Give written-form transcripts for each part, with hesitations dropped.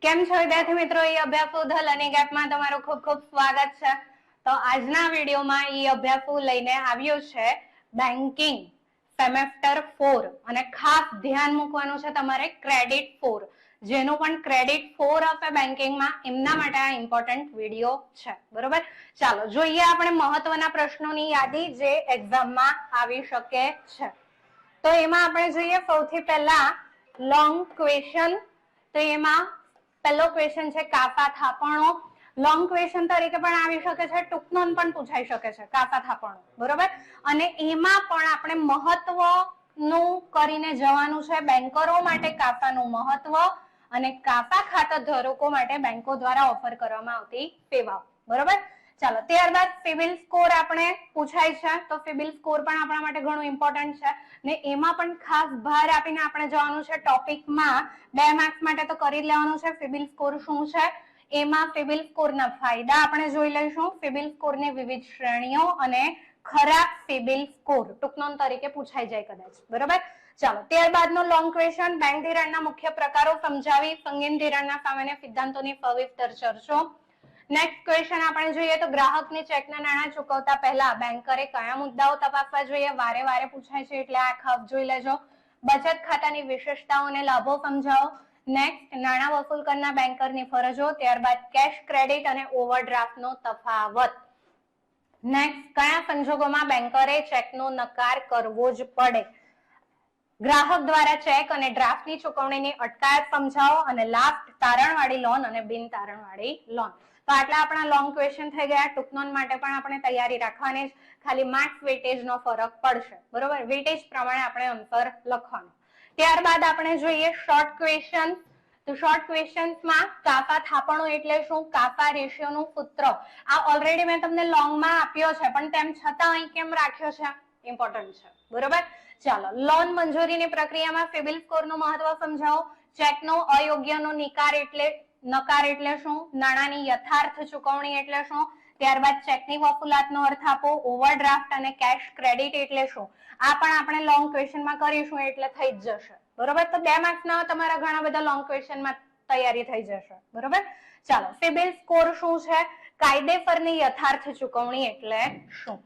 કેમ છો વિદ્યાર્થી મિત્રો? ઈ અભ્યાસુ ધ લર્નિંગ એપમાં તમારું ખૂબ ખૂબ સ્વાગત છે. તો આજના વિડીયોમાં ઈ અભ્યાસુ લઈને આવ્યો છે બેન્કિંગ સેમેસ્ટર 4 અને ખાસ ધ્યાન મૂકવાનું છે તમારે ક્રેડિટ 4. જેનું પણ ક્રેડિટ 4 હશે બેન્કિંગમાં એમના માટે આ ઇમ્પોર્ટન્ટ વિડીયો છે. બરોબર, ચાલો જોઈએ આપણે મહત્વના પ્રશ્નોની યાદી જે એક્ઝામમાં આવી શકે છે. તો એમાં આપણે જોઈએ સૌથી પહેલા લોંગ ક્વેશ્ચન. તો એમાં પહેલો ક્વેશ્ચન છે કાપા થાપણો. લોંગ ક્વેશ્ચન તરીકે પણ આવી શકે છે, ટૂંક નોંધ પણ પૂછાઈ શકે છે કાપા થાપણો. બરોબર, અને એમાં પણ આપણે મહત્વનું કરીને જવાનું છે બેન્કરો માટે કાપાનું મહત્વ અને કાપા ખાતા ધારકો માટે બેંકો દ્વારા ઓફર કરવામાં આવતી સેવાઓ. બરોબર, ચાલો ત્યારબાદ સિવિલ સ્કોર આપણે પૂછાય છે. તો સિવિલ સ્કોર પણ આપણા માટે ઘણું ઇમ્પોર્ટન્ટ છે ને એમાં પણ ખાસ ભાર આપીને આપણે જવાનું છે ટોપિકમાં 2 માર્ક્સ માટે તો કરી લેવાનું છે સિવિલ સ્કોર શું છે. એમાં સિવિલ સ્કોરના ફાયદા આપણે જોઈ લઈશું, સિવિલ સ્કોરની વિવિધ શ્રેણીઓ અને ખરાબ સિવિલ સ્કોર ટૂંક નોંધ તરીકે પૂછાઈ જાય કદાચ. બરોબર, ચાલો ત્યારબાદનો લોંગ ક્વેશ્ચન બેંક ધિરાણના મુખ્ય પ્રકારો સમજાવી સંગીન ધિરાણના સામાન્ય સિદ્ધાંતોની સવિસ્તર ચર્ચો. નેક્સ્ટ ક્વેશ્ચન આપણે જોઈએ તો ગ્રાહકને ચેકના નાણાં ચૂકવતા પહેલા બેન્કરે કયા મુદ્દાઓ તપાસવા જોઈએ? વારે વારે પૂછાય છે એટલે આ ખાસ જોઈ લેજો. બચત ખાતાની વિશેષતાઓ અને લાભો સમજાવો. નેક્સ્ટ નાણાં વસૂલ કરનાર બેન્કરની ફરજો. ત્યારબાદ કેશ ક્રેડિટ અને ઓવરડ્રાફ્ટનો તફાવત. નેક્સ્ટ કયા સંજોગોમાં બેન્કરે ચેકનો નકાર કરવો જ પડે? ગ્રાહક દ્વારા ચેક અને ડ્રાફ્ટની ચૂકવણીની અટકાયત સમજાવો અને લાભ તારણવાળી લોન અને બિન તારણવાળી લોન. તો આટલા આપણા લોંગ ક્વેશ્ચન થઈ ગયા. ટૂંક નોંધ માટે પણ આપણે તૈયારી રાખવાની છે, ખાલી માર્ક્સ વેટેજનો ફરક પડશે. બરોબર, વેટેજ પ્રમાણે આપણે આન્સર લખવાનું. ત્યારબાદ આપણે જોઈએ શોર્ટ ક્વેશ્ચન. તો શોર્ટ ક્વેશ્ચન્સમાં કાપા થાપણો એટલે શું? કાપા રેશિયોનું સૂત્ર આ ઓલરેડી મેં તમને લોંગમાં આપ્યો છે પણ તેમ છતાં અહીં કેમ રાખ્યો છે? ઇમ્પોર્ટન્ટ છે. બરોબર, ચાલો લોન મંજૂરીની પ્રક્રિયામાં સિવિલ સ્કોરનું મહત્વ સમજાવો. ચેકનો અયોગ્યનો નકાર એટલે શું? નાણાંની યથાર્થ ચૂકવણી એટલે શું? ત્યારબાદ ચેકની વસૂલાતનો અર્થ આપો. ઓવરડ્રાફ્ટ અને કેશ ક્રેડિટ એટલે શું? આ પણ આપણે લોંગ ક્વેશ્ચનમાં કરીશું એટલે થઈ જ જશે. બરોબર, તો 2 માર્ક્સના તમારા ઘણા બધા લોંગ ક્વેશ્ચનમાં તૈયારી થઈ જશે. બરોબર, ચાલો સિવિલ સ્કોર શું છે? કાયદેસરની યથાર્થ ચૂકવણી એટલે શું?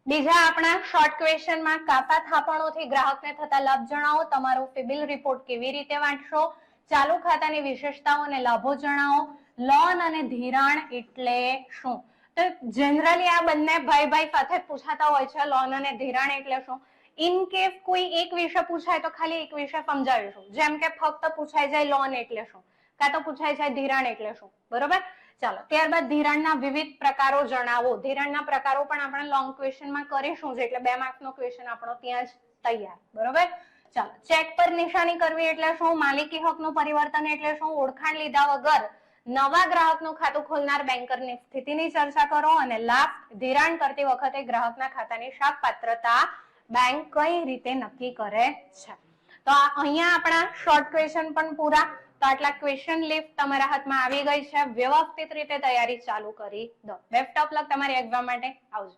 બીજા આપણા શોર્ટ ક્વેશ્ચનમાં કાપા થાપણોથી ગ્રાહકને થતા લાભ જણાવો. તમારો સિવિલ રિપોર્ટ કેવી રીતે વાંચશો? ચાલુ ખાતાની વિશેષતાઓ અને લાભો જણાવો. લોન અને ધિરાણ એટલે શું? તો જનરલી આ બંને ભાઈ સાથે પૂછાતા હોય છે. લોન અને ધિરાણ એટલે શું? ઇન કેસ કોઈ એક વિષય પૂછાય તો ખાલી એક વિષય સમજાવીશું. જેમ કે ફક્ત પૂછાઈ જાય લોન એટલે શું, કાં તો પૂછાઈ જાય ધિરાણ એટલે શું. બરોબર, ચાલો ત્યારબાદ ધિરાણના વિવિધ પ્રકારો જણાવો. ધિરાણના પ્રકારો પણ આપણે લોંગ ક્વેશ્ચનમાં કરીશું એટલે 2 માર્ક્સનો ક્વેશ્ચન આપણો ત્યાં જ તૈયાર. બરોબર, ચાલો ચેક પર નિશાની કરવી એટલે શું? માલિકી હકનું પરિવર્તન એટલે શું? ઓળખાણ લીધા વગર નવા ગ્રાહકનું ખાતું ખોલનાર બેન્કરની સ્થિતિની ચર્ચા કરો અને લાભ ધિરાણ કરતી વખતે ગ્રાહકના ખાતાની શાખ પાત્રતા બેંક કઈ રીતે નક્કી કરે છે? તો અહીંયા આપણા શોર્ટ ક્વેશ્ચન પણ પૂરા. તો આટલા ક્વેશ્ચન લિસ્ટ તમારા હાથમાં આવી ગઈ છે. વ્યવસ્થિત રીતે તૈયારી ચાલુ કરી દો. બેસ્ટ ઓફ લક તમારી એક્ઝામ માટે. આવજો.